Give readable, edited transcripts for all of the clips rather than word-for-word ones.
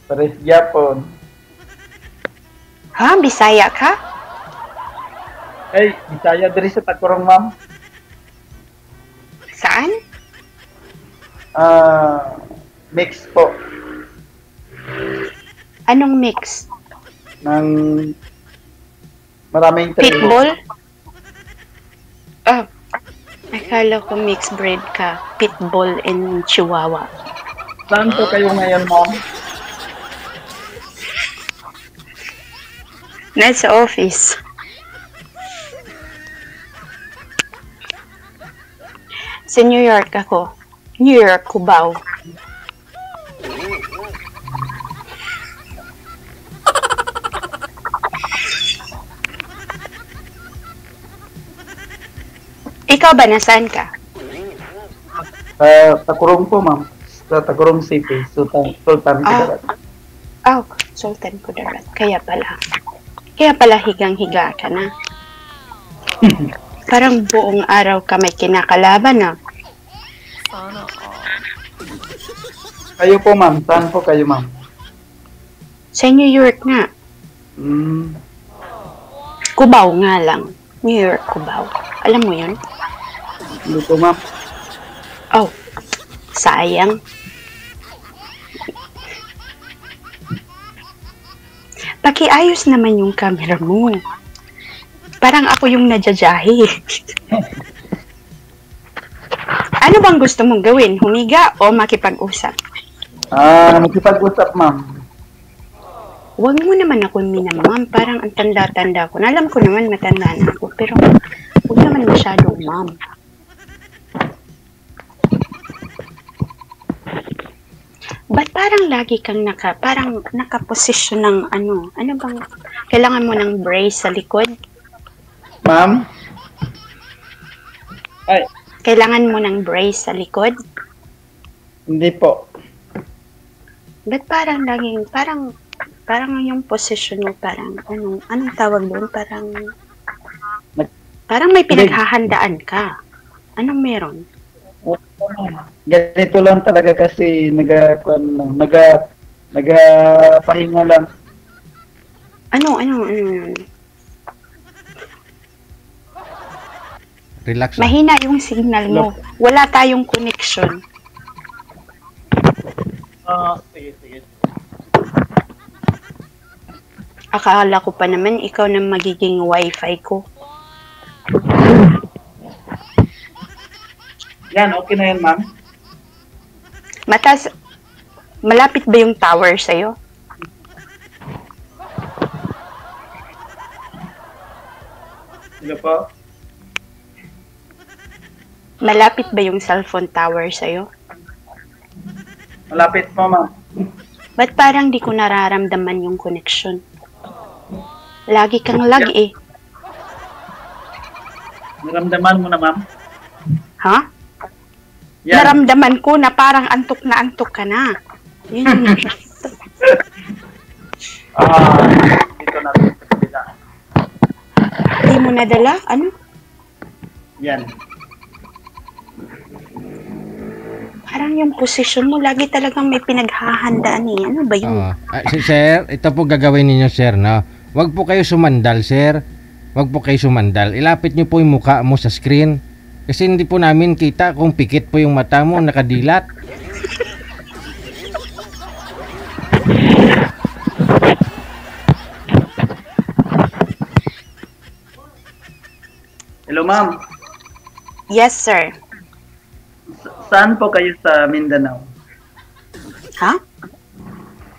Pares gyapon. Ha? Bisaya ka? Ay, Bisaya diri sa Tacorong, ma'am. Saan? Mix po Anong mix? ng maraming tribo. Pitbull? Ah, akala ko mixed breed ka. Pitbull and Chihuahua. Saan po kayo ngayon, ma'am? Nasa office. Sa New York ako. New York, Cubao. Ikaw ba, nasaan ka? Sa Tacorong po, ma'am. Sa Tacorong City, Sultan Kudarat. Oh, Sultan Kudarat. Kaya pala higang-higa ka na. Parang buong araw ka may kinakalaban na. Kayo po, ma'am. Saan po kayo, ma'am? Sa New York nga. Cubao nga lang. New York, Cubao. Alam mo yun? Hindi po, ma'am. Oh, sayang. Pakiayos naman yung camera mo. Parang ako yung nadyajahi. Ano bang gusto mong gawin? Humiga o makipag-usap? Makipag-usap, ma'am. Huwag mo naman ako minamam. Parang ang tanda-tanda ko. Alam ko naman matanda na ako. Pero huwag naman masyadong ma'am. Ba't parang lagi kang parang nakaposisyon ng ano bang, kailangan mo ng brace sa likod? Ma'am? Ay, Kailangan mo ng brace sa likod? hindi po. Ba't parang laging, parang yung posisyon mo, parang, anong tawag doon? Parang may pinaghahandaan ka. Anong meron? Ganito lang talaga kasi nagapahinga lang. Ano? Relax lang. Mahina yung signal mo. Wala tayong connection. Sige. Akala ko pa naman ikaw na magiging wifi ko. Yan, okay na yan, ma'am. Malapit ba yung tower sa'yo? Sino po? Malapit ba yung cellphone tower sa'yo? Malapit po, ma'am. Ba't parang di ko nararamdaman yung connection? Lagi kang lag eh. Naramdaman mo na, ma'am? Ha? Yan. Naramdaman ko na parang antok na antok ka na. Yun. Dito natin sa kabila. Di mo nadala? Ano? Yan. Parang yung posisyon mo, lagi talagang may pinaghahandaan eh. Ano ba yun? Sir, ito po gagawin ninyo, sir, no? Wag po kayo sumandal, sir. Wag po kayo sumandal. Ilapit niyo po yung mukha mo sa screen. Kasi hindi po namin kita kung pikit po yung mata mo, nakadilat. Hello, ma'am. Yes, sir. Saan po kayo sa Mindanao? Ha?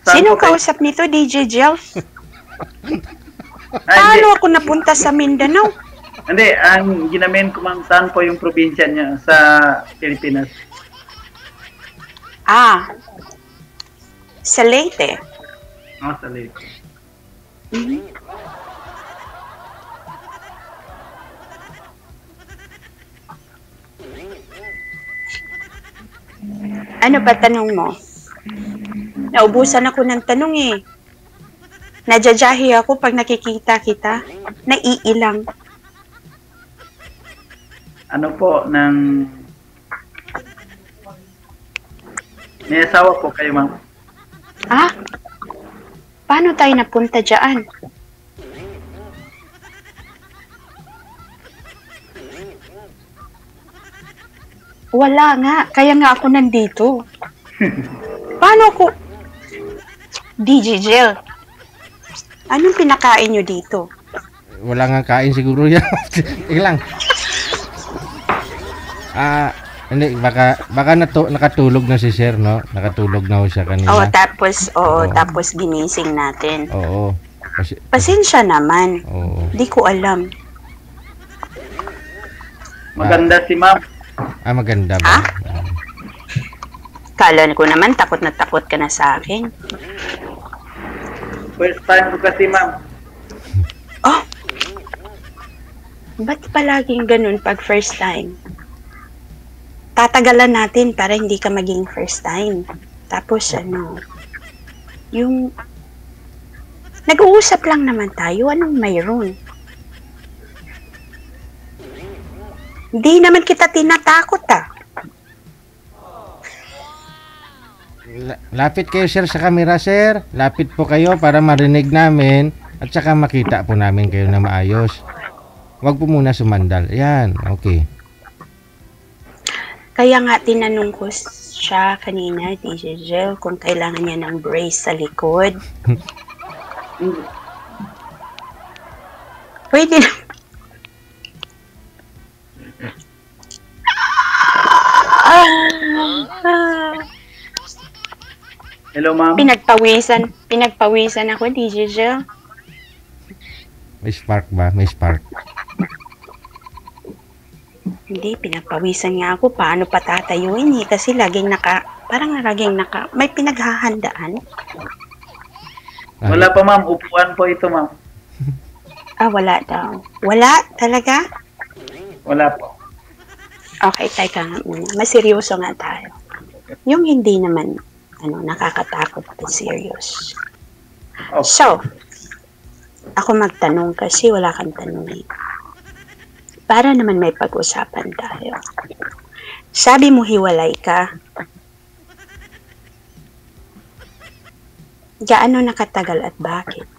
Saan Sinong po kayo? kausap nito, DJ Jelf? Ay, Paano ako napunta sa Mindanao? Hindi, ang ginamin ko, ma'am, saan po yung probinsya niya sa Pilipinas? Sa Leyte. Sa Leyte. Ano ba tanong mo? Naubusan ako ng tanong eh. Nadyajahi ako pag nakikita kita. Naiilang. Ano po, may asawa po kayo, ma'am? Paano tayo napunta dyan? Wala nga. Kaya nga ako nandito. Paano ako... DJ Jill, anong pinakain nyo dito? Wala nga kain siguro yan. Ilang. Hindi, baka nakatulog na si sir, no? Nakatulog na ho siya kanina. Oo. Tapos ginising natin. Oo. Pasensya naman. Oo. Di ko alam. Maganda si ma'am. Maganda ba? Ha? Kala ko naman takot na takot ka na sa akin. First time ko kasi ma'am. Oh! Ba't palaging ganun pag first time? Tatagalan natin para hindi ka maging first time. Tapos yung... Nag-uusap lang naman tayo. Anong mayroon? Hindi naman kita tinatakot Lapit kayo sir sa camera sir. Lapit po kayo para marinig namin at saka makita po namin kayo na maayos. Huwag po muna sumandal. Yan, okay. Kaya nga tinanong ko siya kanina, DJ Jill, kung kailangan niya ng brace sa likod. Pwede na. Hello ma'am. Pinagpawisan ako, DJ Jill. May spark ba? May spark. Hindi, pinagpawisan nga ako. Paano patatayuin eh? Kasi parang laging may pinaghahandaan. Wala pa ma'am, upuan po ito ma'am. Wala daw. Wala talaga? Wala po. Okay, teka nga muna. Maseryoso nga tayo. Yung hindi naman, nakakatakot at serious. Okay. So, ako magtanong kasi wala kang tanong eh. Para naman may pag-usapan tayo. Sabi mo hiwalay ka. Gaano nakatagal at bakit?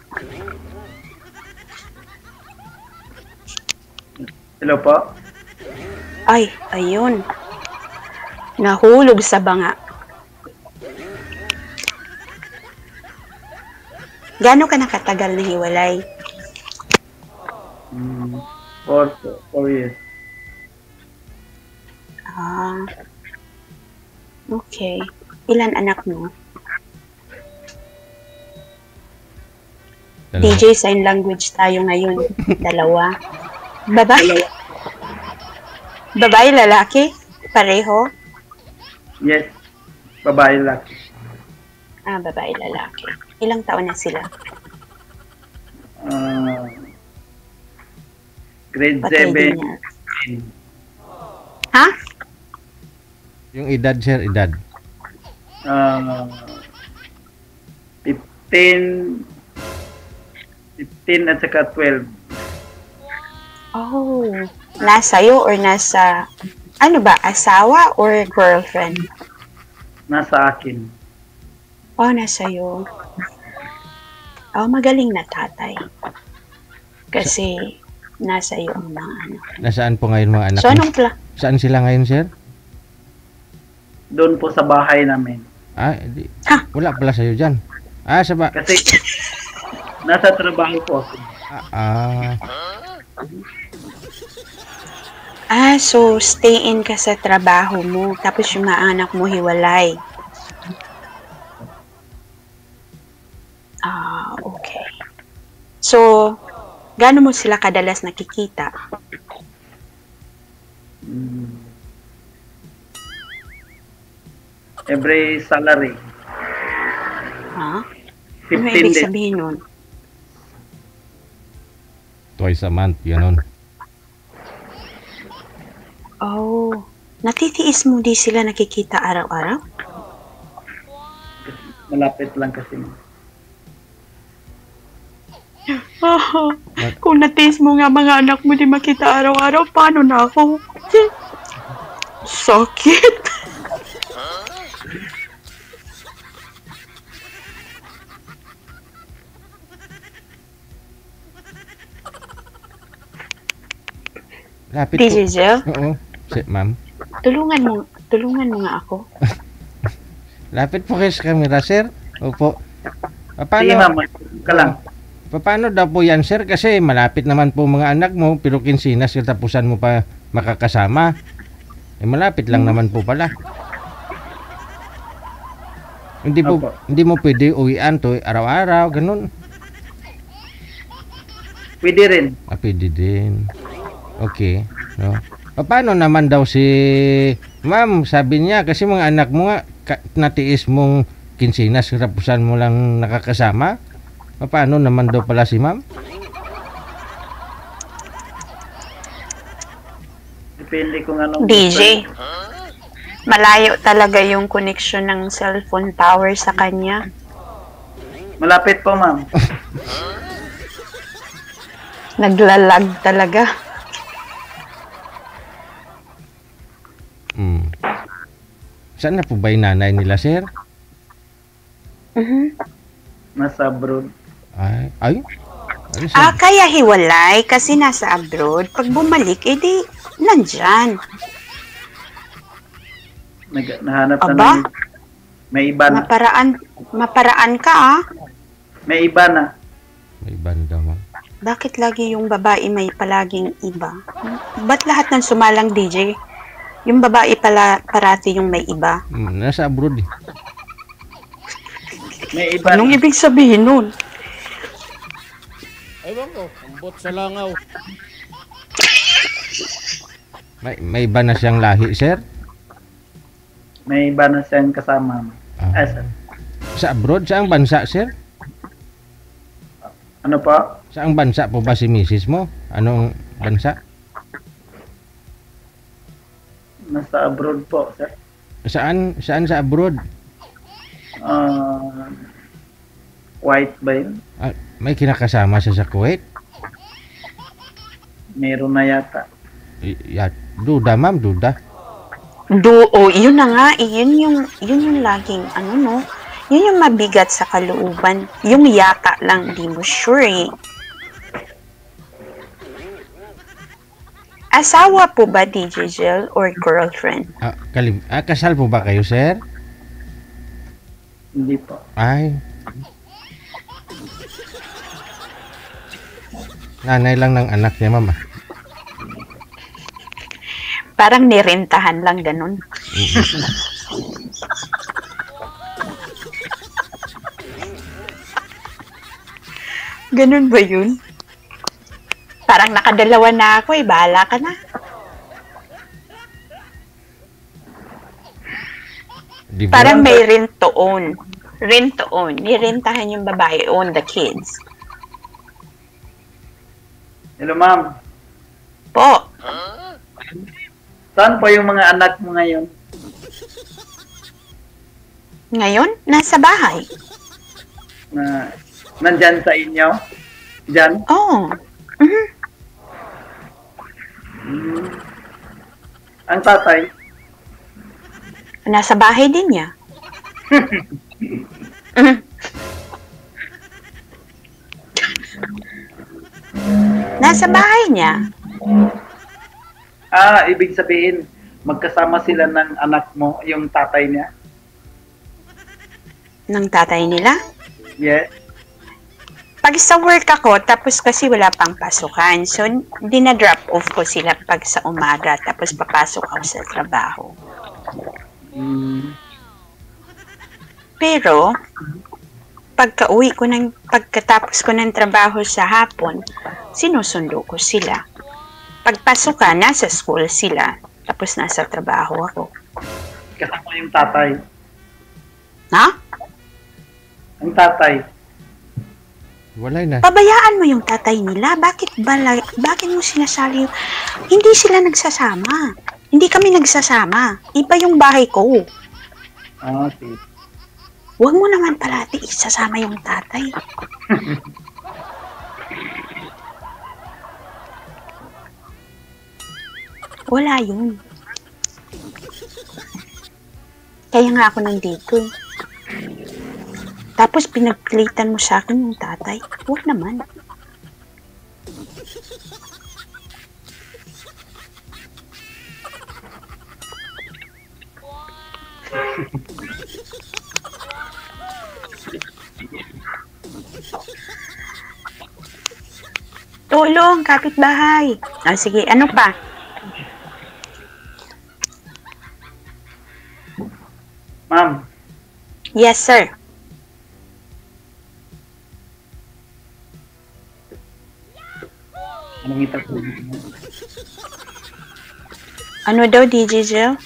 Hello po? Ay, ayun. Nahulog sa banga. Gaano ka nakatagal na hiwalay? 4 years. Okay. Ilan anak mo? Dalawa. DJ, sign language tayo ngayon. 2. Babae? Babae, lalaki? Pareho? Yes. Babae lang. Babae, lalaki. Ilang taon na sila? Grade Patay 7. din niya. Ha? Yung edad sir, edad. 15 at saka 12. Oh. Nasa'yo or nasa, asawa or girlfriend? Nasa akin. Nasa'yo. Magaling na tatay. Kasi, nasa'yo ang mga anak. Nasaan po ngayon mga anak So, mo? Saan sila ngayon sir? Doon po sa bahay namin. Ha? Wala pala sa'yo dyan. Kasi nasa trabaho po ako. So, stay in ka sa trabaho mo, tapos yung mga anak mo hiwalay. Okay. So, gaano mo sila kadalas nakikita? Every salary. Ha? 15 Ano ibig days. sabihin nun? Twice a month, yun. Natitiis mo di sila nakikita araw-araw? Malapit lang kasi. Kung natiis mo nga mga anak mo di makita araw-araw, paano na ako? Sakit! Lapit DJ po. Jill, Oo. Ma'am. tulungan mo nga ako. Lapit po kayo sa camera, sir. Opo. Sige ma'am, ka lang. Paano daw po yan, sir? Kasi malapit naman po mga anak mo, pero kinsinas katapusan mo pa makakasama. Malapit lang naman po pala. Opo. Hindi mo pwede uwian to araw-araw, ganun. Pwede rin. Pwede din. Okay. No? Paano naman daw si ma'am, sabi niya, kasi mga anak mo nga, natiis mong kinsinas, katapusan mo lang nakakasama. Paano naman daw pala si ma'am? Depende kung anong DJ, malayo talaga yung connection ng cellphone tower sa kanya. Malapit po ma'am. Naglalag talaga. Saan na po ba yung nanay nila, sir? Nasa abroad. Ay. Ano, sir? Kaya hiwalay kasi nasa abroad. Pag bumalik, edi nandyan. Nahanap na Aba? namin. May iba na. Maparaan ka May iba na. May banda, ma'am. Bakit lagi yung babae may palaging iba? Ba't lahat ng sumalang DJ? Yung babae pala parati yung may iba. Nasa abroad eh. May iba Anong na. ibig sabihin nun? Ewan ko, ambot sa langaw. May iba na siyang lahi, sir? May iba na siyang kasama. Sir. Sa abroad? Saang bansa, sir? Ano po? Saang bansa po ba si misis mo? Anong bansa? Nasa abroad po, sir. Saan sa abroad? White ba yun? May kinakasama siya sa Kuwait? Meron na yata. Duda, ma'am, duda. Yun na nga, yun yung laging, no? Yun yung mabigat sa kalooban. Yung yata lang, di mo sure eh. Asawa po ba, DJ Jill, or girlfriend? Kasal po ba kayo, sir? Hindi po. Ay. Nanay lang ng anak niya, ma'am. Parang nirentahan lang ganun. Ganun ba yun? Parang nakadalawa na ako eh. Bahala ka na. Di ba? Parang may rent to own. Rent to own. Nirentahan yung babae own the kids. Hello, ma'am. Po. Saan po yung mga anak mo ngayon? Ngayon, nasa bahay. Na nandyan sa inyo? Diyan? Oh. Ang tatay? Nasa bahay din niya. Nasa bahay niya. Ibig sabihin, magkasama sila ng anak mo, yung tatay niya? Ng tatay nila. Yes. Pag sa work ako, tapos kasi wala pang pasukan. So, dinadrop off ko sila pag sa umaga, tapos papasok ako sa trabaho. Pero, pagkatapos ko ng trabaho sa hapon, sinusundo ko sila. Pagpasok nasa school sila, tapos nasa trabaho ako. Kasama yung tatay. Ha? Ang tatay. Wala na. Pabayaan mo yung tatay nila. Bakit mo sinasali yung... Hindi sila nagsasama. Hindi kami nagsasama. Iba yung bahay ko. Okay. Huwag mo naman palati isasama yung tatay. Wala yun. Kaya nga ako nandito eh. Tapos pinagpilitan mo sa akin yung tatay. Huwag naman. Tulong, kapitbahay. Ah, sige, ano pa? Ma'am, Yes, sir. anong ita po? Ano daw, DJ Jill?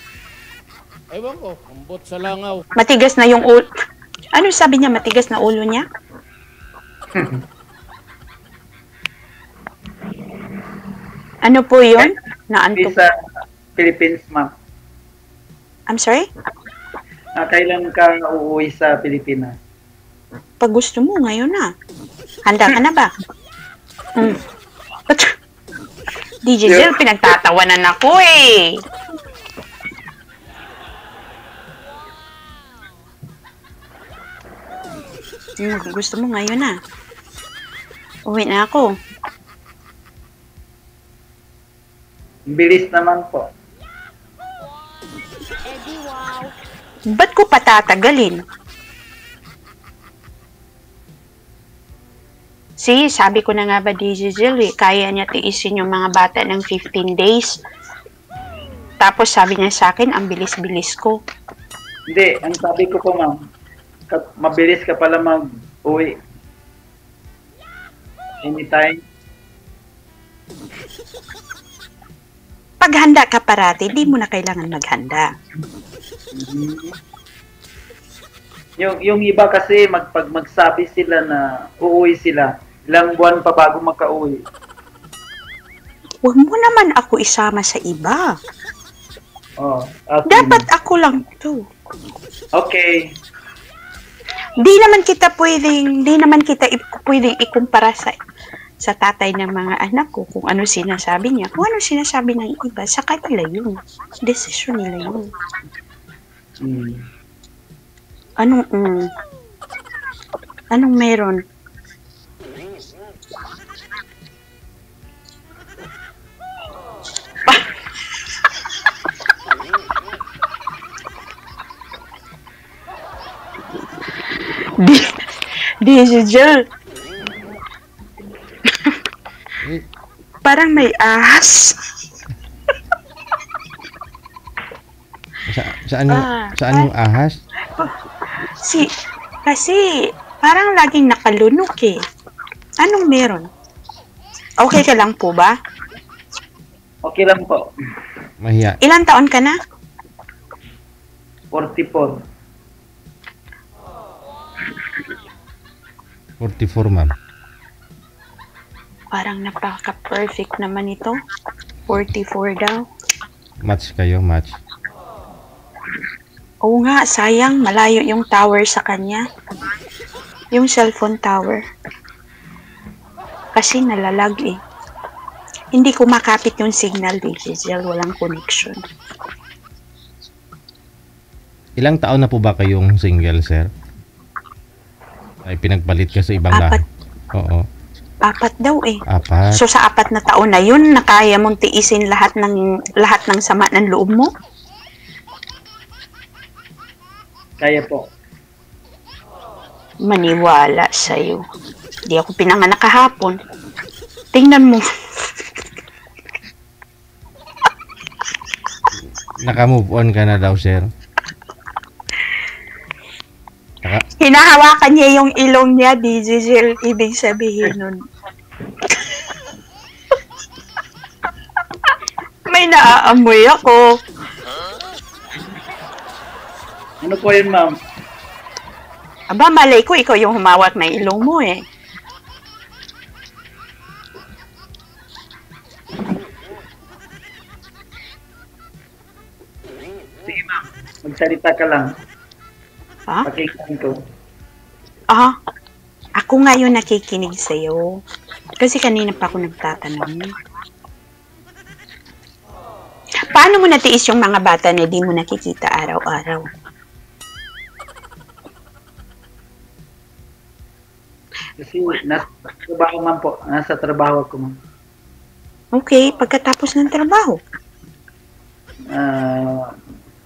Ewan ko, ambot sa langaw. Matigas na yung ulo. Ano sabi niya, matigas na ulo niya? Ano po yun? Di Naantok. sa Philippines, ma'am. I'm sorry? Kailan ka uuwi sa Pilipinas? Pag gusto mo, ngayon na. Handa ka na ba? Mm. DJ Jill, pinagtatawanan ako eh. Gusto mo ngayon na. Uwi na ako. Bilis naman po. Ba't ko patatagalin? See, sabi ko na nga ba, DJ Jill, eh, kaya niya tiisin yung mga bata ng 15 days. Tapos sabi niya sa akin, ang bilis-bilis ko. Hindi, ang sabi ko po, ma'am, mabilis ka pala mag-uwi. Anytime. Pag handa ka parati, di mo na kailangan maghanda. Yung iba kasi, pag magsabi sila na uuwi sila, ilang buwan pa bago makauwi. Huwag mo naman ako isama sa iba. Oh, okay, Dapat ako lang to. okay. Di naman kita pwedeng ikumpara sa tatay ng mga anak ko kung ano sinasabi niya. Kung ano sinasabi ng iba, sa kanila yun. Desisyon nila yun. Anong meron? Digital. Parang may ahas. Saan yung ahas? Kasi parang laging nakalunok eh. Anong meron? Okay ka lang po ba? Okay lang po. Mahiya. Ilang taon ka na? 44. 44, ma'am. Parang napaka-perfect naman ito. 44 daw. Match kayo, match. Oo nga, sayang. Malayo yung tower sa kanya. Yung cellphone tower. Kasi nalalag eh. Hindi ko makapit yung signal digital. Walang connection. Ilang taon na po ba kayong single, sir? Ay, pinagpalit ka sa ibang lahi. Oo. 4 daw eh. 4. So sa 4 na taon na yun, nakaya mong tiisin lahat ng sama ng loob mo? Kaya po. Maniwala sa'yo. Di ako pinanganak kahapon. Tingnan mo. Naka-move on ka na daw, sir. Hinahawakan niya yung ilong niya, digital. Ibig sabihin nun. May naaamoy ako. Ano po yun, ma'am? Aba, malay ko, ikaw yung humawak ng ilong mo eh. Sige, ma'am. Magsalita ka lang. Ha? Pakinggan ko. Ako nga yung nakikinig sa'yo. Kasi kanina pa ako nagtatanong. Paano mo natiis yung mga bata na di mo nakikita araw-araw? Kasi nasa trabaho, ma'am po. Nasa trabaho ako, ma'am. Okay, pagkatapos ng trabaho.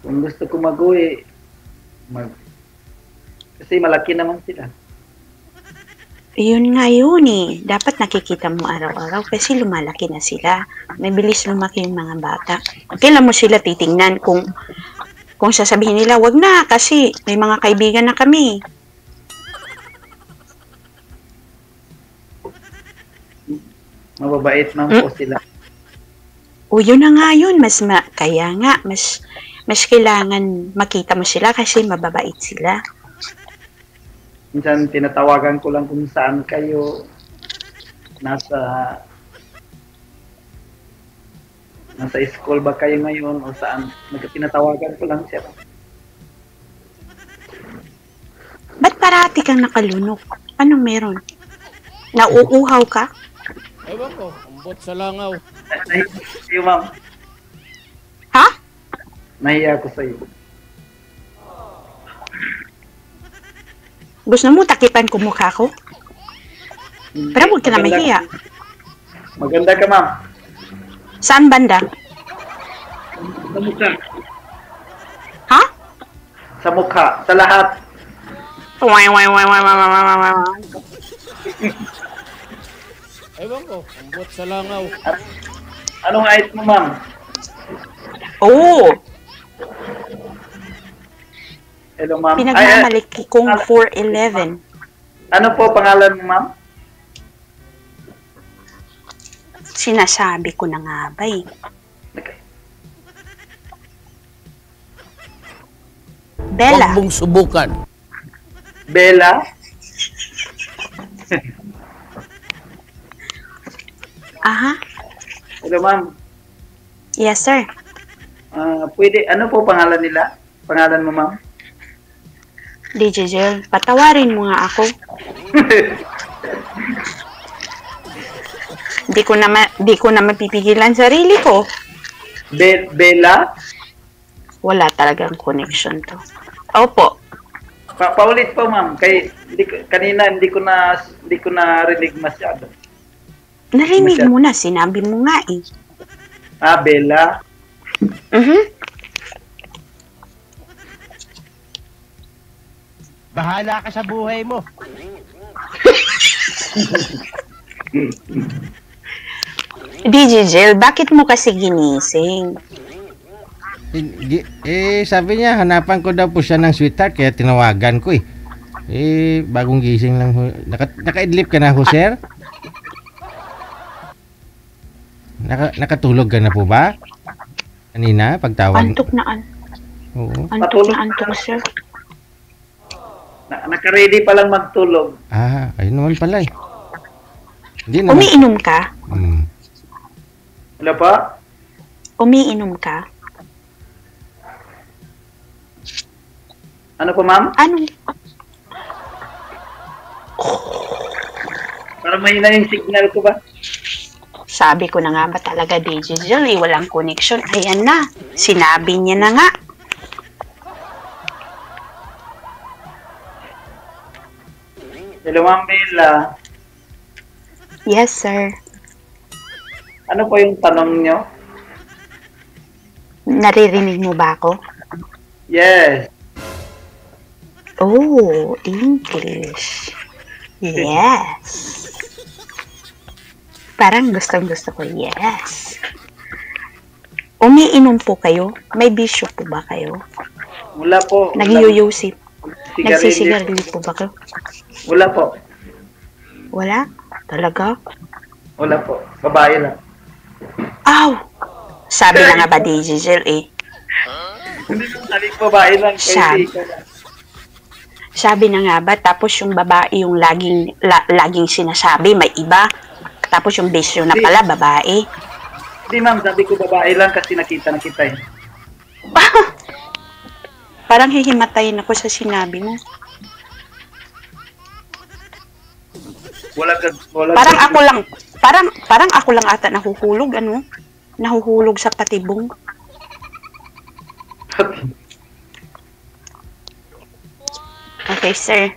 Kung gusto ko mag-uwi, kasi malaki naman sila. Yun nga yun eh. Dapat nakikita mo araw-araw kasi lumalaki na sila. Mabilis lumaki yung mga bata. Kailan mo sila titingnan kung sasabihin nila, wag na kasi may mga kaibigan na kami. Mababait man po sila. O yun na nga yun. Kaya nga, mas kailangan makita mo sila kasi mababait sila. Minsan tinatawagan ko lang kung saan kayo nasa school ba kayo ngayon o saan. Tinatawagan ko lang siya. Ba't parati kang nakalunok? Anong meron? Nauuhaw ka? Ewan ko, ambot sa langaw. Nahiya ko sa'yo, ma'am. Ha? Nahiya ko sa'yo. Gusto mo takipan ko mukha ko? Pero huwag ka na mahiya. Maganda ka, ma'am. Saan banda? Sa mukha. Ha? Sa mukha. Sa lahat. Ewan ko, ambot sa langaw. Anong height mo, ma'am? Oo. Hello, ma'am. Pinagmamalaki kong 4'11". Ano po pangalan mo, ma'am? Sinasabi ko na nga ba eh. Bella. Huwag mong subukan. Bella? Aha. Hello, ma'am. Yes, sir. Pwede, ano po pangalan nila? Pangalan mo, ma'am? DJ Jel, patawarin mo nga ako. Di ko na mapipigilan sarili ko. Bella? Wala talagang connection to. Opo. Paulit po, ma'am. Kanina hindi ko na rinig masyado. Narinig mo na, sinabi mo nga eh. Bella. Bahala ka sa buhay mo. DJ Jel, bakit mo kasi ginising? Sabi niya, hanapan ko daw po siya ng sweetheart, kaya tinawagan ko eh. Bagong gising lang ho. Naka-idlip ka na ho, sir? Nakatulog ka na po ba? Kanina, pagtawag? Antok na Oo. antok, sir. Naka-ready pa lang magtulog. Ayun naman pala eh. Hindi naman. Umiinom ka? Wala pa? Umiinom ka? Ano po, ma'am? Anong? Para mahina yung signal ko ba? Sabi ko na nga ba talaga, DJ Jel, walang connection. Ayan na. Sinabi niya na nga. Hello, ma'am Bella. Yes, sir. Ano po yung tanong nyo? Naririnig mo ba ako? Yes. Oh, English. Yes. Parang gustong-gusto ko, yes. Umiinom po kayo? May bisyo po ba kayo? Wala po. Nagyuyusip? Sigarilyo. Nagsisigarilyo po ba kayo? Wala po. Wala? Talaga? Wala po. Babae lang. Aw! Sabi na nga ba, DJ Jel eh. Hindi po saling babae lang. Sabi. Sabi na nga ba, tapos yung babae yung laging sinasabi, may iba. Tapos yung bisyo na pala, babae. Hindi, ma'am. Sabi ko babae lang kasi nakita eh. Parang hihimatayin ako sa sinabi mo. Wala Parang ako lang ata nahuhulog, ano? Nahuhulog sa patibong. Okay, sir.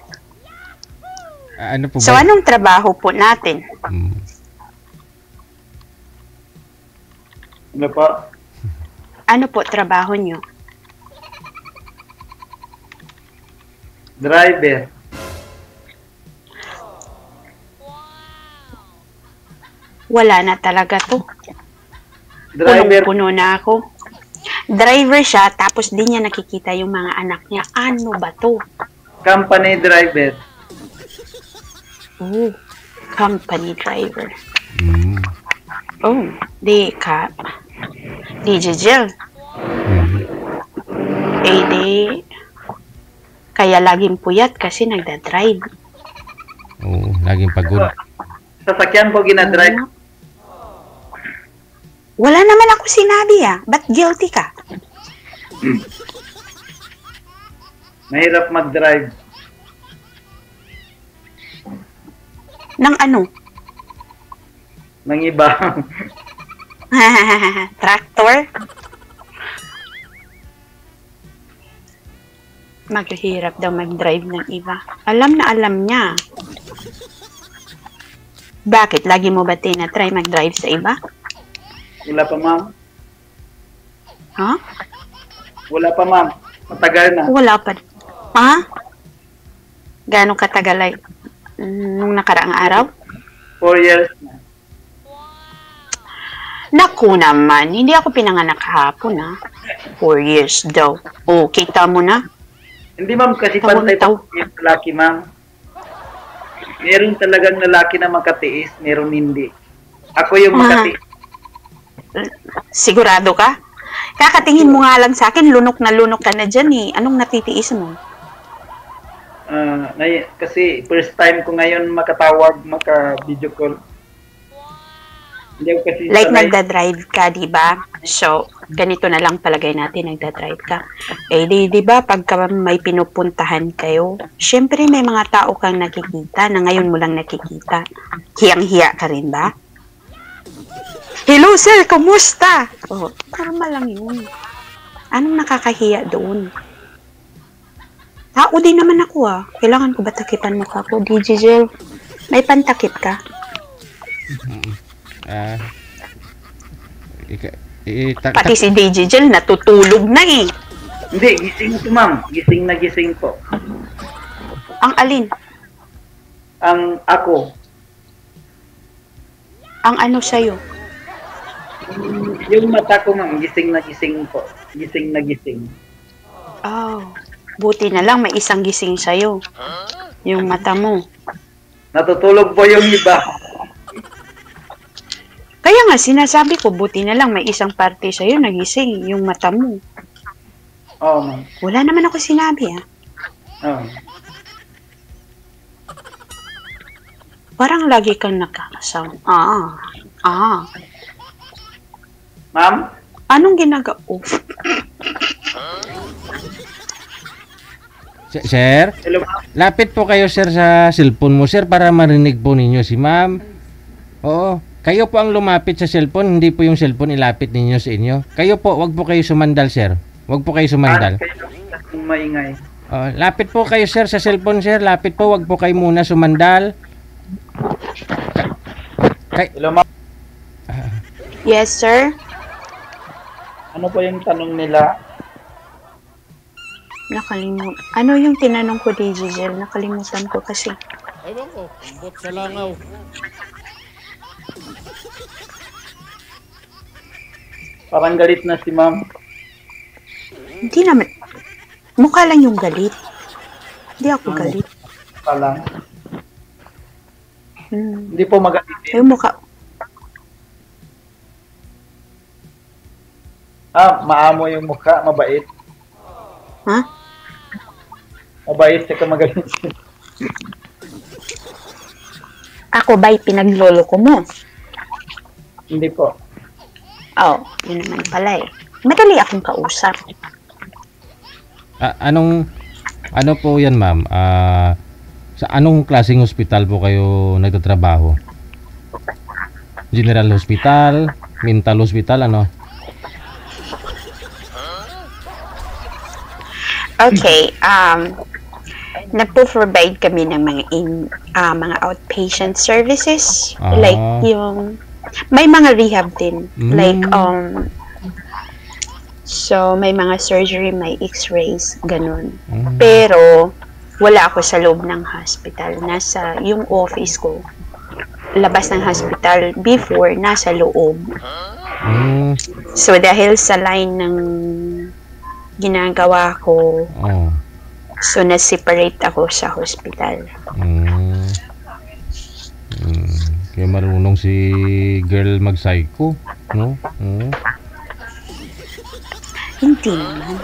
Ano po ba? So, anong trabaho po natin? Ano po? Ano po trabaho nyo? Driver. Wala na talaga to. Driver, Punong-puno na ako. Driver siya, tapos di niya nakikita yung mga anak niya. Ano ba to? company driver. Oh, company driver. Mm. Oh, di ka. Di Jijil. Mm. Eh di, kaya laging puyat kasi nagda-drive. Oo, laging pagod. Sasakyan po ginadrive. Wala naman ako sinabi Ba't guilty ka? Mahirap mag-drive. Nang ano? Ng iba. Tractor? Maghihirap daw mag-drive ng iba. Alam na alam niya. Bakit? Lagi mo ba tinatry mag-drive sa iba? Wala pa, ma'am. Ha? Wala pa, ma'am. Matagal na. Wala pa. Ha? Gano'ng katagal ay nung nakaraang araw? 4 years na. Naku naman, hindi ako pinanganak kahapon 4 years daw. O, kita mo na. Hindi, ma'am, kasi Tawag- pantay taw- pa yung lalaki, ma'am. Meron talagang lalaki na makatiis, meron hindi. Ako yung Ah. makatiis. Sigurado ka? Kakatingin mo nga lang sa akin, lunok ka na dyan Anong natitiis mo? Kasi first time ko ngayon makatawag, maka-video call. Hindi ako kasi Like sanay. nagda-drive ka, di ba? So, ganito na lang palagay natin, nagda-drive ka. Eh, di ba, pagka may pinupuntahan kayo, syempre may mga tao kang nakikita na ngayon mo lang nakikita. Hiyang-hiya ka rin ba? Hello, sir! Kumusta? Oh, normal lang yun. Anong nakakahiya doon? Tao din naman ako Kailangan ko ba takipan mo ka ako? DJ Jill, may pantakip ka? Ah. Pati si DJ Jill natutulog na Hindi, gising po, ma'am. Gising na gising po. Ang alin? Ang ako, Ang ano sa'yo? yung mata ko, ma'am, gising na gising po. Gising na gising. Oh, buti na lang may isang gising sa'yo. Yung mata mo. Natutulog po yung iba. Kaya nga, sinasabi ko, buti na lang may isang parte sa'yo nagising, yung mata mo. Oo, ma'am. Wala naman ako sinabi Oo. Parang lagi kang nakakasound. Ma'am, Anong ginagawa? Oh, Sir, hello, ma'am. lapit po kayo sir sa cellphone mo sir para marinig po ninyo si ma'am. Oo, kayo po ang lumapit sa cellphone, hindi po yung cellphone ilapit ninyo sa inyo. Kayo po, wag po kayo sumandal sir. Wag po kayo sumandal. Kayo maingay. Lapit po kayo sir sa cellphone sir, lapit po, wag po kayo muna sumandal. Hello, ma'am. yes, sir. Ano po yung tanong nila? Nakalimut. Ano yung tinanong ko, DJ Jill? Nakalimutan ko kasi. Ewan ko, ambot sa langaw. Parang galit na si ma'am. Hindi naman. Mukha lang yung galit. Hindi ako galit. Parang. Hmm. Hindi po magalit. Yung mukha. Maamo yung mukha, mabait. Ha? Mabait saka magalit. Ako ba'y pinaglolo ko mo? Hindi po. Oh, yun naman pala Madali akong kausap. Ano po yan ma'am? Sa anong klaseng hospital po kayo nagtatrabaho? General Hospital, Mental Hospital, ano? Okay, nagpo-provide kami ng mga outpatient services. Like yung, may mga rehab din. Like, so may mga surgery, may x-rays, ganun. Pero, wala ako sa loob ng hospital. Nasa yung office ko. labas ng hospital. Before, nasa loob. Mm. So, dahil sa line ng ginagawa ko, Oh. so na-separate ako sa hospital. Mm. Mm. Kaya marunong si girl mag-psycho, no? Mm. Hindi naman.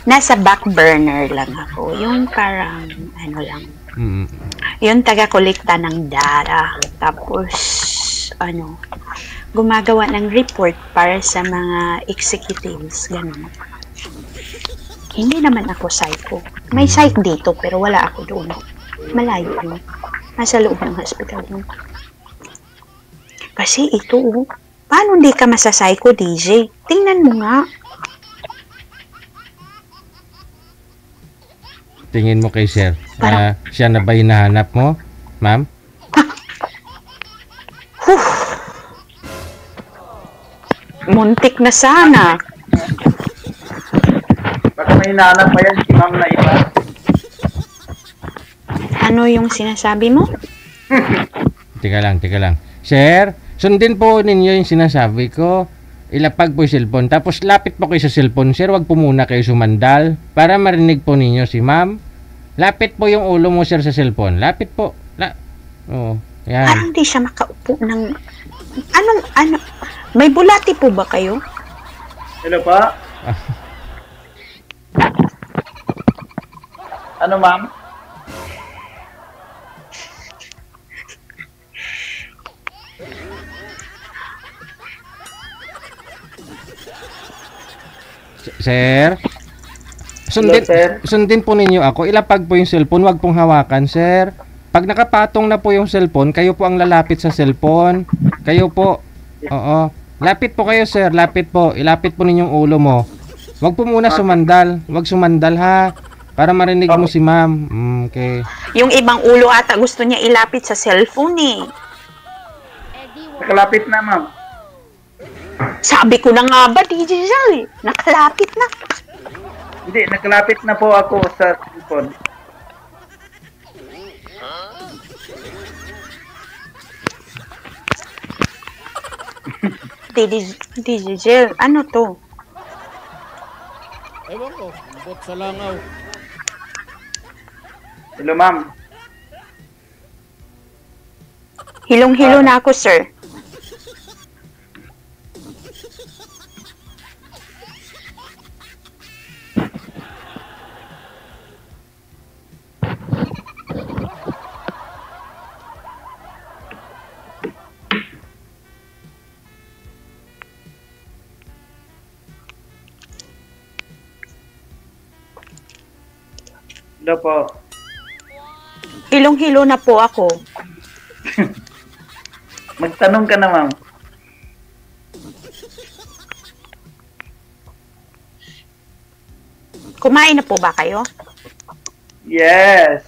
Nasa back burner lang ako. Yung parang, ano lang, Mm. yung taga-kolekta ng data. Tapos, ano, gumagawa ng report para sa mga executives. Ganun. Hindi naman ako psycho. May psych dito, pero wala ako doon. Malayo yun. Nasa loob ng hospital yun. Kasi ito, oh, paano hindi ka masapsycho, DJ? Tingnan mo nga. Tingin mo kay sir, Parang- siya na ba hinahanap mo, ma'am? Muntik na sana. Baka may hinahanap pa yan si ma'am na iba. Ano yung sinasabi mo? Teka lang. Sir, sundin po ninyo yung sinasabi ko. Ilapag po yung cellphone. Tapos lapit po kayo sa cellphone, sir. Wag po muna kayo sumandal para marinig po ninyo si ma'am. Lapit po yung ulo mo, sir, sa cellphone. Lapit po. Oo. Yan. Parang di siya makaupo ng... Ano? May bulati po ba kayo? Hello pa? Ano ma'am? Sir? Hello, sir. Sundin po ninyo ako. Ilapag po yung cellphone. Wag pong hawakan, sir. Pag nakapatong na po yung cellphone, kayo po ang lalapit sa cellphone. Kayo po. Oo. Lapit po kayo, sir. Lapit po. Ilapit po ninyong ulo mo. Wag po muna sumandal. Wag sumandal, ha. Para marinig mo si ma'am. Okay. Yung ibang ulo ata gusto niya ilapit sa cellphone eh. Nakalapit na ma'am. Sabi ko na nga ba, DJ Zal? Nakalapit na. Hindi, nakalapit na po ako sa cellphone. DJ Zal, ano to? Ewan ko, bot sa langaw. Hello ma'am. Hilong-hilo na ako, sir. Hello po. Hilong-hilo na po ako. Magtanong ka na ma'am. Kumain na po ba kayo? Yes.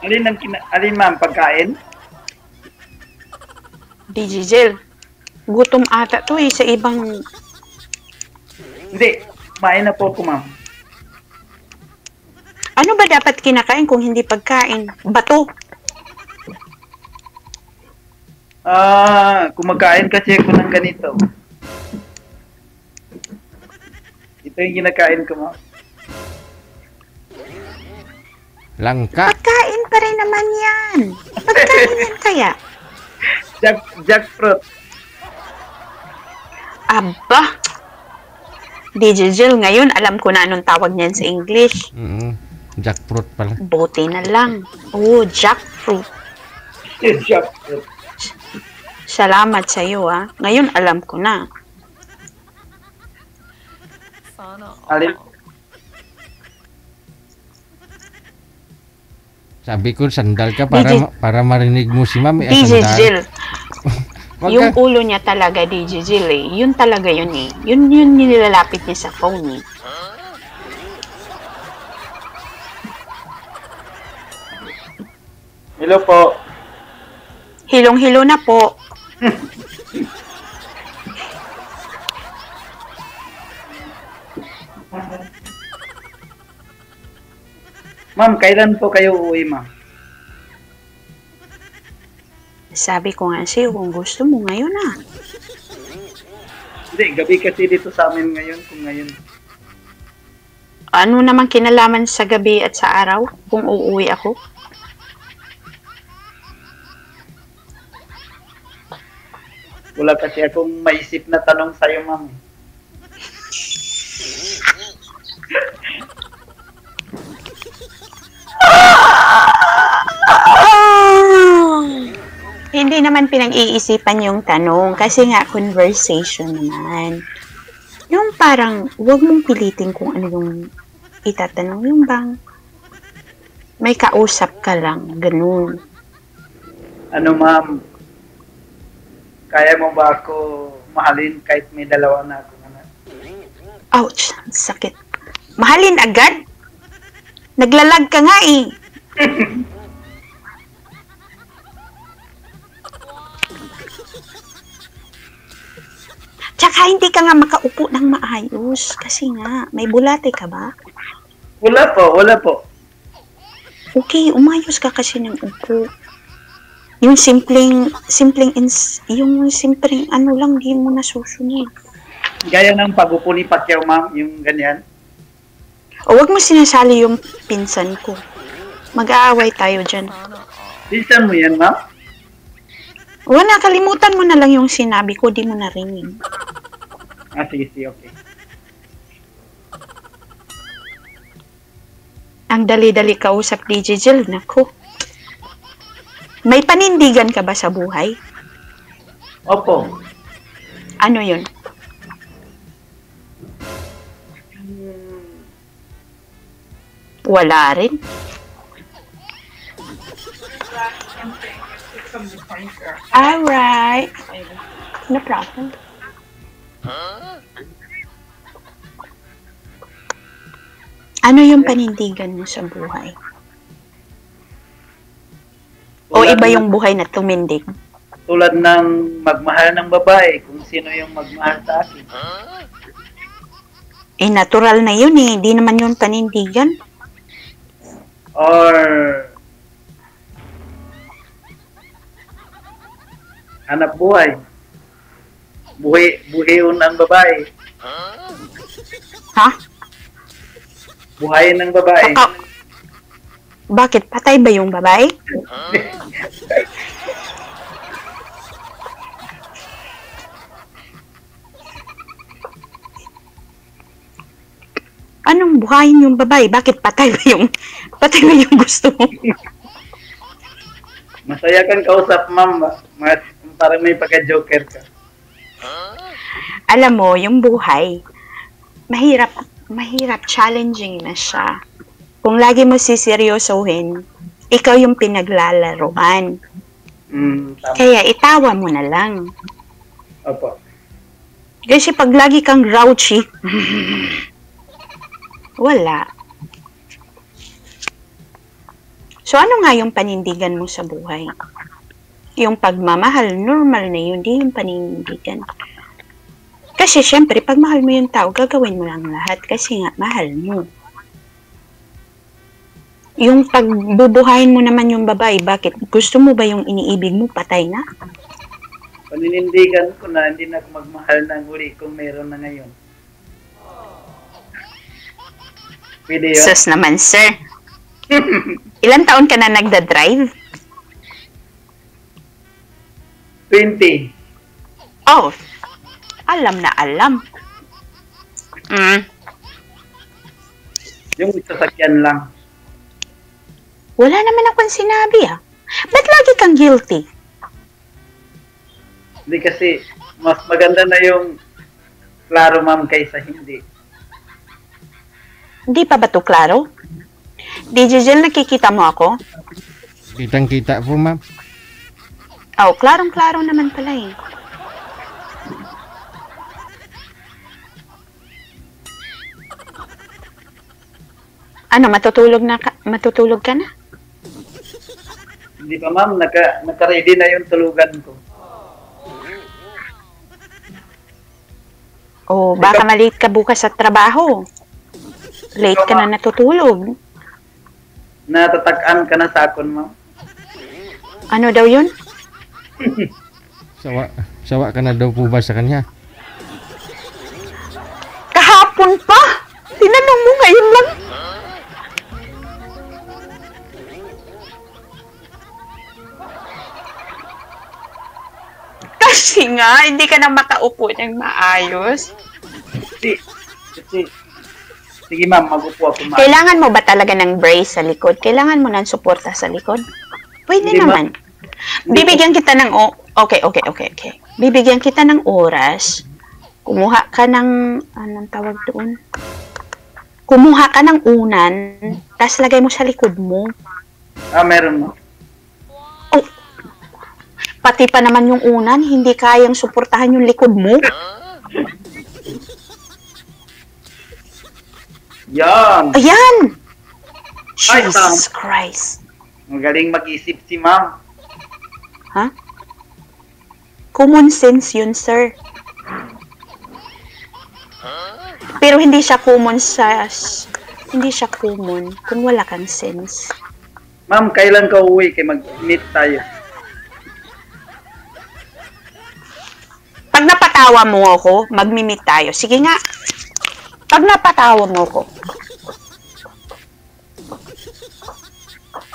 Alin ma'am, pagkain? DJ Zal, gutom ata to eh sa ibang... Hindi, kumain na po ako ma'am. Ano ba dapat kinakain kung hindi pagkain? Bato. Kumakain kasi ako ng ganito. Ito yung kinakain ko ma'am. Langka. Pagkain pa rin naman yan. Pagkain yan kaya. Jackfruit. Aba. DJ Jill, ngayon alam ko na anong tawag niyan sa English. Jackfruit pala. Bote na lang. Oh, jackfruit. Jackfruit. Salamat sa iyo ah. Ngayon alam ko na. Alin? Sabi ko, sandal ka para marinig mo si ma'am. DJ Sandal. Jill, Wag yung ka- ulo niya talaga, DJ Jill eh. Yun talaga yun eh. Yun nilalapit niya sa phone eh. Hello po. Hilong-hilo na po. Ma'am, kailan po kayo uuwi, ma'am? Sabi ko nga sa'yo, kung gusto mo ngayon na. Hindi, gabi kasi dito sa amin ngayon, kung ngayon. Ano naman kinalaman sa gabi at sa araw kung uuwi ako? Wala kasi akong maisip na tanong sa'yo, ma'am. Hindi naman pinag-iisipan yung tanong kasi nga conversation naman. Yung parang huwag mong pilitin kung ano yung itatanong, yung bang may kausap ka lang, ganun. Ano, ma'am? Kaya mo ba ako mahalin kahit may dalawa na akong anak? Ouch, sakit. Mahalin agad? Naglalag ka nga eh. Tsaka hindi ka nga makaupo ng maayos kasi nga, may bulate ka ba? Wala po. Okay, umayos ka kasi ng upo. Yung simpleng ano lang, di mo nasusunod. Gaya ng pag-upo ni Pacquiao, ma'am, yung ganyan. O wag mo sinasali yung pinsan ko. Mag-aaway tayo dyan. Pinsan mo yan, ma'am? Wala, kalimutan mo na lang yung sinabi ko, di mo narinig. Sige, okay. Ang dali-dali kausap, DJ Jill, nako. May panindigan ka ba sa buhay? Opo. Ano yun? Wala rin. Alright. No problem. Ano yung panindigan mo sa buhay? O iba yung buhay na tumindig? Tulad ng magmahal ng babae, kung sino yung magmahal sa akin. Eh, natural na yun eh. Di naman yun panindigan. Or hanap buhay. Buhayon ang babae. Ha? Buhayin ng babae. Bakit? Patay ba yung babae? Anong buhayin yung babae? Bakit patay ba yung gusto mo? Masaya kang kausap, ma'am. Parang may pagka-joker ka. Alam mo, yung buhay, mahirap, challenging na siya. Kung lagi mo siseryosohin, ikaw yung pinaglalaroan. Tama. Kaya itawa mo na lang. Opo. Kasi pag lagi kang grouchy, wala. So ano nga yung panindigan mo sa buhay? Yung pagmamahal, normal na yun, di yung panindigan. Kasi syempre, pag mahal mo yung tao, gagawin mo lang lahat kasi nga, mahal mo. Yung pagbubuhayin mo naman yung babae, bakit? Gusto mo ba yung iniibig mo, patay na? Paninindigan ko na hindi na ako magmahal ng uli kung meron na ngayon. Pwede yun? Sus naman, sir. Ilan taon ka na nagda-drive? 20. Oh, alam na alam. Yung sasakyan lang. Wala naman akong sinabi ah. Ba't lagi kang guilty? Hindi kasi, mas maganda na yung klaro, ma'am, kaysa hindi. Hindi pa ba to klaro? DJ Jill, nakikita mo ako? Kitang-kita po, ma'am. Oh, klarong-klaro naman pala eh. Ano, matutulog ka na? Hindi pa, ma'am, naka-ready na yung tulugan ko. Oh, baka malate ka bukas sa trabaho. Late ka na natutulog. Natatagaan ka na sa akon, ma'am. Ano daw yun? Sawa ka na daw po ba sa kanya? Kahapon pa! Tinanong mo ngayon lang. Kasi nga, hindi ka na makaupo ng maayos. Kasi, sige ma'am, mag-upo ako, ma'am. Kailangan mo ba talaga ng brace sa likod? Kailangan mo ng suporta sa likod? Pwede Hindi, naman. Bibigyan kita ng... Okay. Bibigyan kita ng oras. Kumuha ka ng... Anong tawag doon? Kumuha ka ng unan, tapos lagay mo sa likod mo. Meron mo. Oh, pati pa naman yung unan, hindi kayang suportahan yung likod mo. Yan! Ayan! Ay, Jesus Christ. Magaling mag-isip si ma'am. Ha? Common sense yun, sir. Pero hindi siya common kung wala kang sense. Ma'am, kailan ka uwi? Kaya mag-meet tayo. Pag napatawa mo ako, magmi-meet tayo. Sige nga. Pag napatawa mo ako.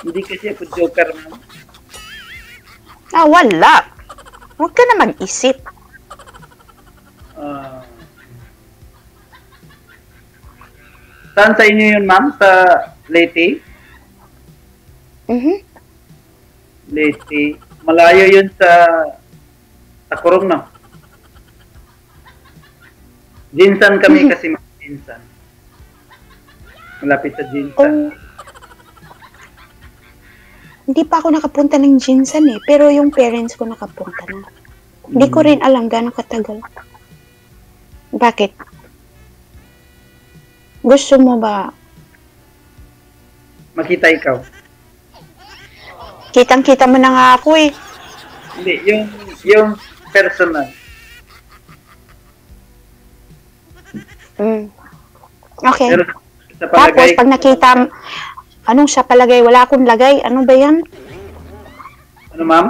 Hindi kasi ako joker, ma'am. Wala. Huwag ka na mag-isip. Saan sa inyo yun, ma'am? Sa Leyte? Leyte. Malayo yun sa Takurong, no? Jinsan kami kasi, ma'am. Jinsan. Malapit sa Jinsan. Hindi pa ako nakapunta ng Jinsan eh. Pero yung parents ko nakapunta na. Hindi ko rin alam gano'ng katagal. Bakit? Gusto mo ba Makita ikaw. kitang-kita mo na nga ako eh. Hindi, yung personal. Okay. Pero sa Tapos palagay, pag nakita, anong sa palagay? Wala akong lagay. Ano ba yan? ano ma'am?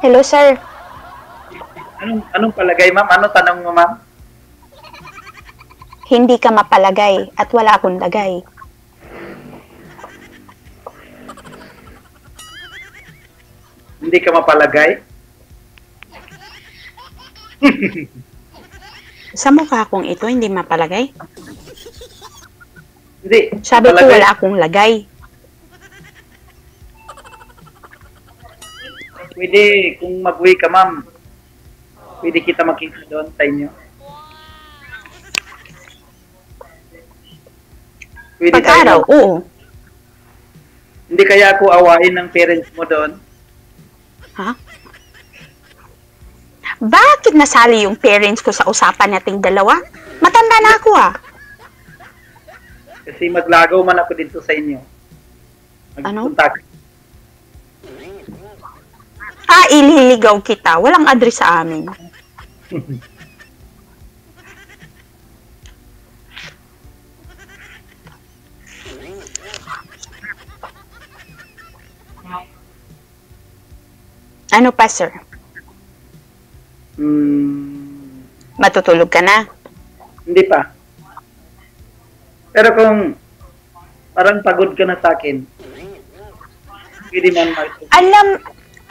Hello sir. Anong palagay, ma'am? Ano tanong mo, ma'am? Hindi ka mapalagay at wala akong lagay. Hindi ka mapalagay? Sa mukha kong ito, hindi mapalagay? Hindi. Sabi ko mapalagay. wala akong lagay. Pwede, kung mag-uwi ka, ma'am, pwede kita makita doon sa inyo. Pwede Pag-araw, tayo. oo. Hindi kaya ako awain ng parents mo doon? Ha? Bakit nasali yung parents ko sa usapan nating dalawa? Matanda na ako ah. Kasi maglagaw man ako dito sa inyo. Magpunta ka. Ililigaw kita. Walang address sa amin. Ano pa, sir? Matutulog ka na? Hindi pa. Pero kung parang pagod ka na sa akin, pwede man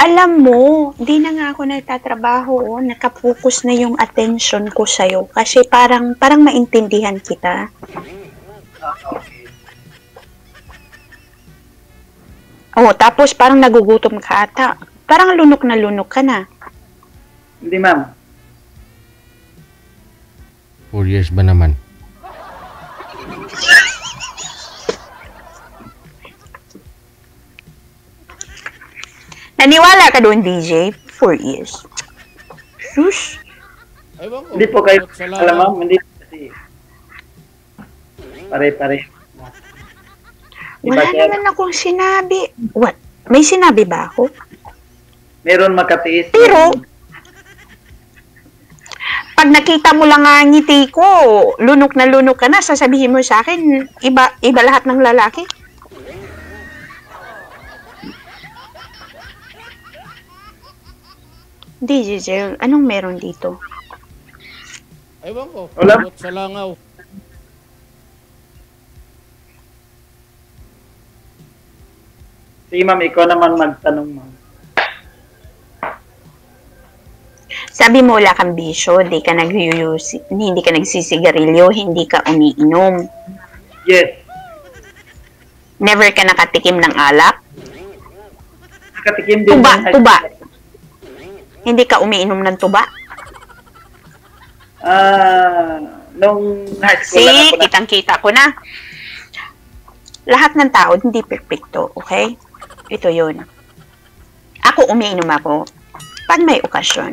Alam mo, di na nga ako nagtatrabaho, oh. Nakafocus na yung attention ko sa'yo. Kasi parang maintindihan kita. Okay. Oh, tapos parang nagugutom ka ata. Parang lunok na lunok ka na. Hindi, ma'am. 4 years ba naman? Naniwala ka doon, DJ? 4 years. Sus! Ewan ko. Hindi po kayo, Ambot sa alam, langaw. ma'am, hindi kasi pare-pare. Wala naman akong sinabi. What? May sinabi ba ako? Meron makatiis. Pero, pag nakita mo lang ang ngiti ko, lunok na lunok ka na, sasabihin mo sa akin, iba lahat ng lalaki. Di, Giselle, anong meron dito? Ewan ko. Wala. Ambot sa langaw. Sige ma'am, ikaw naman magtanong ma'am. Sabi mo wala kang bisyo, hindi ka hindi ka nagsisigarilyo, hindi ka umiinom. Yes. Never ka nakatikim ng alak. Nakatikim din Tuba, ng- tuba. Hindi ka umiinom ng tuba. Nung high school lang See, ako na. kitang-kita ko na. Lahat ng tao hindi perfecto, okay? Ito yun. Ako, umiinom ako pag may okasyon.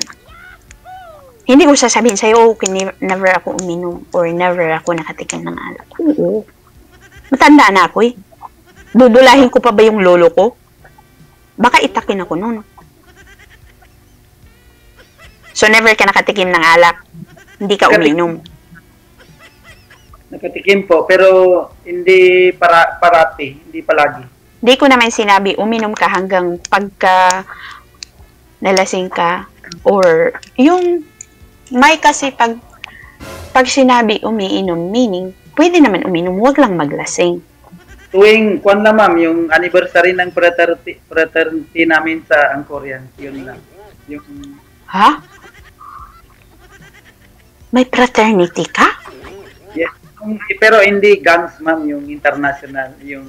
Hindi ko sasabihin sa'yo, never ako uminom or never ako nakatikim ng alak. Oo. Matanda na ako eh. Dudulahin ko pa ba yung lolo ko? Baka itakin ako nun. So, never ka nakatikim ng alak. Hindi ka uminom. Nakatikim po, pero hindi parati, hindi palagi. Di ko naman sinabi, uminom ka hanggang pagka nalasing ka. Or, yung, may kasi pag sinabi umiinom, meaning, pwede naman uminom, wag lang maglasing. Tuwing, kwan na ma'am, yung anniversary ng fraternity namin sa Angkorian, yun lang. Yung, Ha? May fraternity ka? yes. Pero hindi gangs ma'am, yung international, yung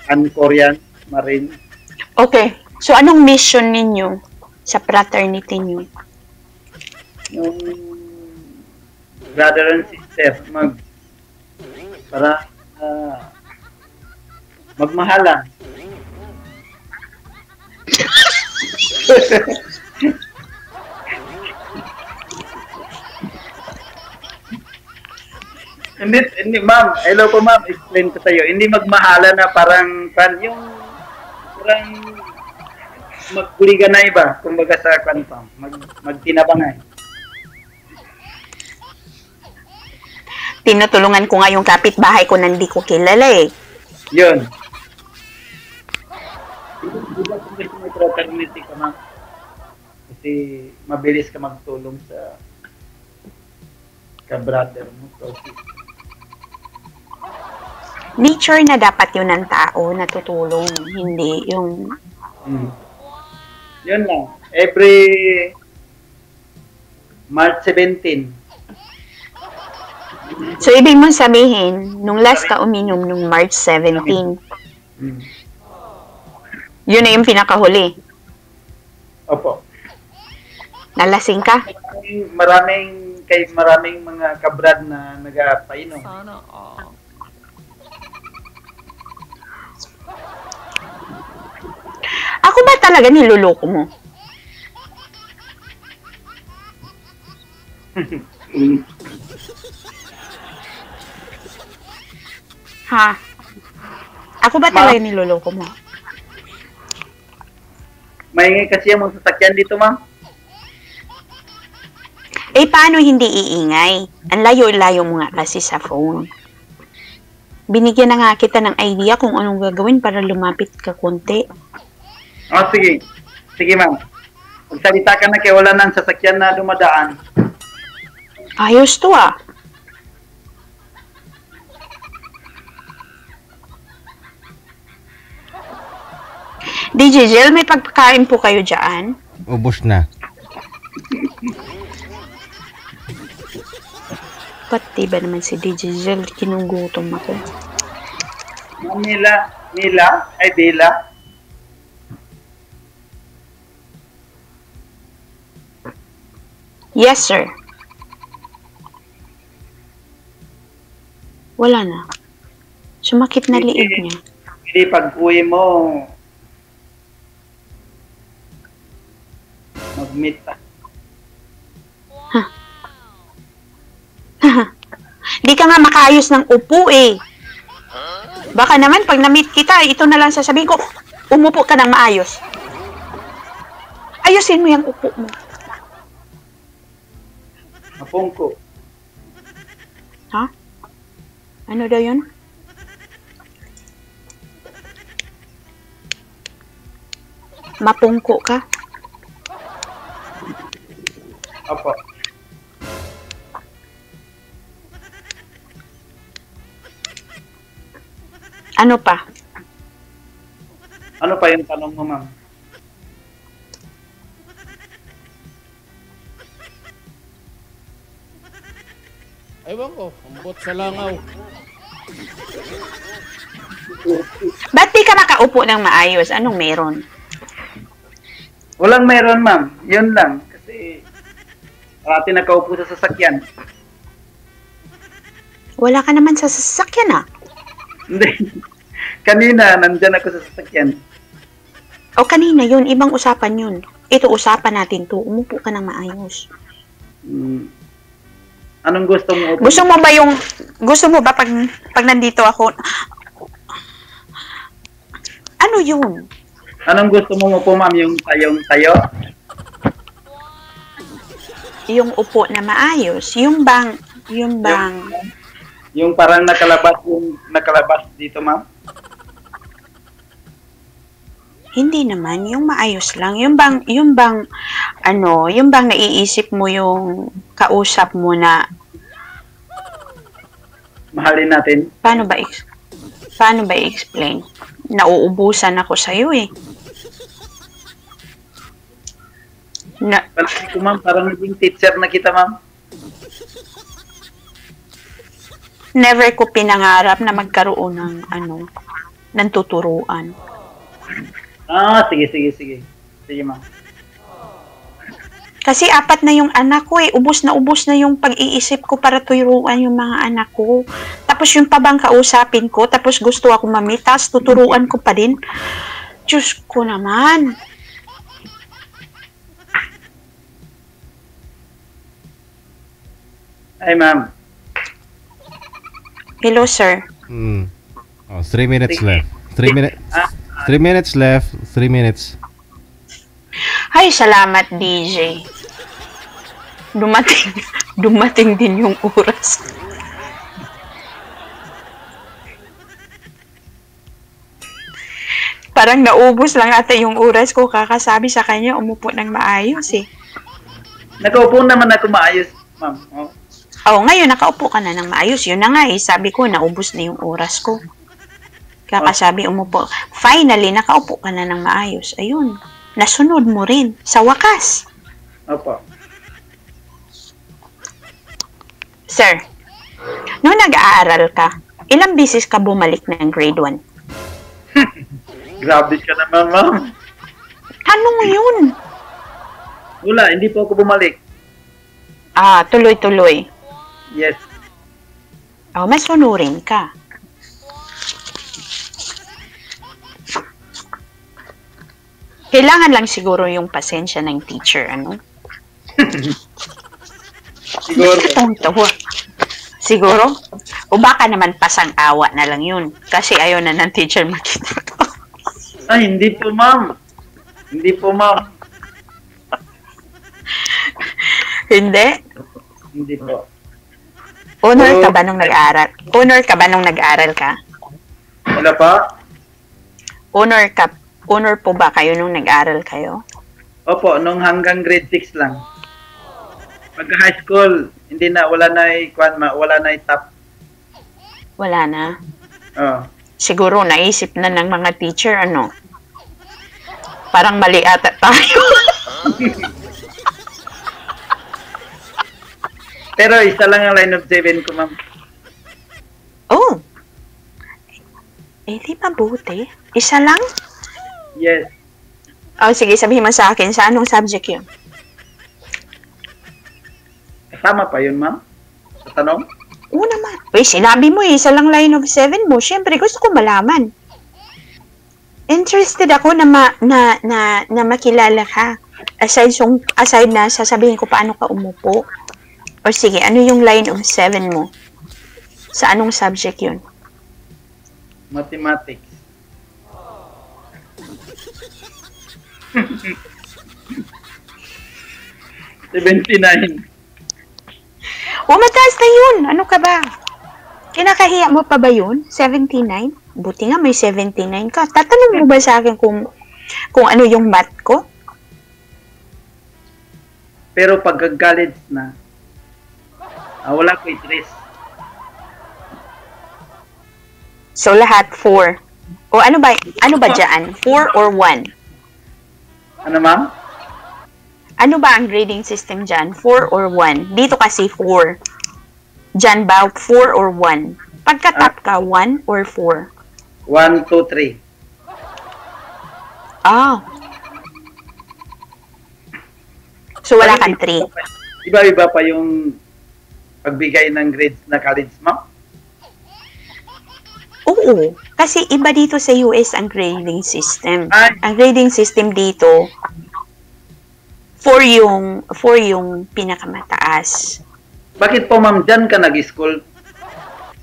Angkorian Marine. Okay. So, anong mission ninyo sa fraternity niyo? Yung brother and sister, para magmahalan. Hindi ma'am, hello po ma'am, explain ko sa'yo. Hindi magmahala na parang yung parang magkuliganay ba? Kumbaga sa kanpam, magtinabangay. Tinutulungan ko nga yung kapitbahay ko na hindi ko kilala eh. Yun. Hindi ba kung gusto may fraternity ka ma'am? Kasi mabilis ka magtulong sa ka-brother mo. So, Nature na dapat yun ng tao na tutulong, hindi yung... Yun lang. Every March 17. So, ibig mong sabihin, nung last ka uminom nung March 17, yun na yung pinakahuli. Opo. Nalasing ka? Maraming mga kabrad na nagapainom. Ako ba talaga niloloko mo? Ha? Ako ba talaga niloloko mo? Maingay kasi yung mga sasakyan dito, ma'am. Eh, paano hindi iingay? Ang layo-layo mo nga kasi sa phone. Binigyan na nga kita ng idea kung anong gagawin para lumapit ka konti. Oh, sige. Sige, ma'am. Magsalita ka na kaya wala nang sasakyan na dumadaan. Ayos to ah. DJ Jel, may pagkain po kayo dyan? Ubos na. Pati ba naman si DJ Jel? Kinugutom ako. Ma'am Nila, ay Bella. Yes, sir. Wala na. Sumakit na liig niya. Hindi pag-uwi mo, mag-meet pa. Di ka nga makaayos ng upo eh. Baka naman pag na-meet kita, ito na lang sasabihin ko, umupo ka ng maayos. Ayusin mo yung upo mo. Mapungko. Ha? Ano daw yun? Mapungko ka? Opo. Ano pa? Ano pa yung tanong mo, ma'am? Ewan ko, ambot sa langaw. Ba't di ka makaupo ng maayos? Anong meron? Walang meron, ma'am. Yun lang. Kasi parati nakaupo sa sasakyan. Wala ka naman sa sasakyan ah. Hindi. Kanina, nandyan ako sa sasakyan. O kanina yun, ibang usapan yun. Ito usapan natin to. Umupo ka ng maayos. Hmm. Anong gusto mo? Gusto mo ba pag nandito ako, ano yun? Anong gusto mo po, ma'am? Yung tayo? Yung upo na maayos, yung bang, Yung parang nakalabas dito, ma'am? hindi naman, yung maayos lang, yung bang naiisip mo yung kausap mo na, Mahalin natin. paano ba i-explain? Nauubusan ako sa'yo eh. Palagi ko, ma'am, parang naging teacher na kita, ma'am. Never ko pinangarap na magkaroon ng tuturuan. Sige. Sige, ma'am. Kasi 4 na yung anak ko eh. Ubus na yung pag-iisip ko para turuan yung mga anak ko. Tapos yung pabang kausapin ko, tapos gusto ako mamitas, tuturuan ko pa din. Diyos ko naman. Ay, ma'am. Hello, sir. 3 minutes Sige. left. 3 minutes. 3 minutes left. 3 minutes. Ay, salamat, DJ. Dumating din yung oras. Parang naubos lang ata yung oras ko kakasabi sa kanya umupo ng maayos eh. Nakaupo naman ako maayos, ma'am. Oh. Ngayon nakaupo ka na ng maayos. Yun na nga eh. Sabi ko, naubos na yung oras ko. Kakasabi umupo. Finally, nakaupo ka na ng maayos. Ayun. Nasunod mo rin. Sa wakas. Opo. Sir, nung nag-aaral ka, ilang bisis ka bumalik ng grade 1? Grabe ka naman, ma'am. Anong yun? Wala, hindi po ako bumalik. Tuloy-tuloy. Yes. Masunurin ka. Kailangan lang siguro yung pasensya ng teacher, ano? Siguro. Tawa. Siguro? O baka naman pasang-awa na lang yun. Kasi ayaw na ng teacher makita ko. Ay, hindi po, ma'am. Hindi po, ma'am. Hindi? Hindi po. Honor ka ba nung nag-aaral? Honor ka ba nung nag-aaral ka? Wala pa? Honor po ba kayo nung nag-aaral kayo? Opo, nung hanggang grade 6 lang. Pag high school, wala na top. Wala na. Oh. Siguro naisip na ng mga teacher, ano? Parang mali ata tayo. Pero isa lang ang line of 7 ko, ma'am. Oh. Di mabuti. Isa lang? Yes. Sige, sabihin mo sa akin, sa anong subject yun? Kasama pa yun, ma'am? Sa tanong? Oo naman. Sinabi mo isa lang line of 7 mo. Siyempre, gusto ko malaman. Interested ako na makilala ka. Aside na sasabihin ko paano ka umupo. O sige, ano yung line of 7 mo? Sa anong subject yun? Mathematics. $79. Mataas na yun! Ano ka ba? Kinakahiya mo pa ba yun? 79? Buti nga may 79 ka. Tatanong mo ba sa akin kung ano yung math ko? Pero pagka-college na, wala ko interest. So lahat 4. O ano ba diyan? 4 or 1? Ano, ma'am? Ano ba ang grading system diyan? 4 or 1? Dito kasi 4. Diyan ba 4 or 1? Pagka-top ka 1 or 4? 1, 2, 3. Ah. So wala kang 3. Iba-iba pa yung pagbigay ng grades na college, ma'am? Oo. Kasi iba dito sa US ang grading system. Ay. Ang grading system dito, 4 yung pinakamataas. Bakit po, ma'am, dyan ka nag-school?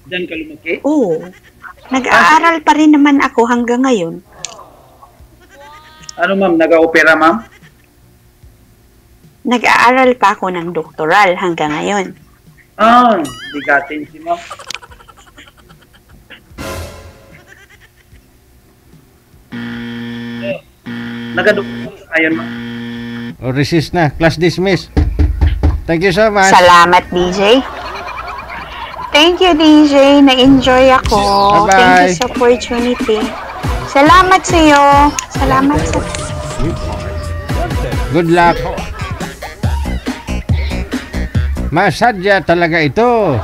Dyan ka lumaki? Oo. Nag-aaral pa rin naman ako hanggang ngayon. Ano, ma'am, nag-opera, ma'am? Nag-aaral pa ako ng doktoral hanggang ngayon. Bigatin si ma'am. Nag-doktora ngayon, ma'am. O resist na. Class dismiss. Thank you so much. Salamat, DJ. Thank you, DJ. Na-enjoy ako. Bye-bye. Thank you sa opportunity. Salamat sa iyo. Salamat sa... Good luck. Masadya talaga ito.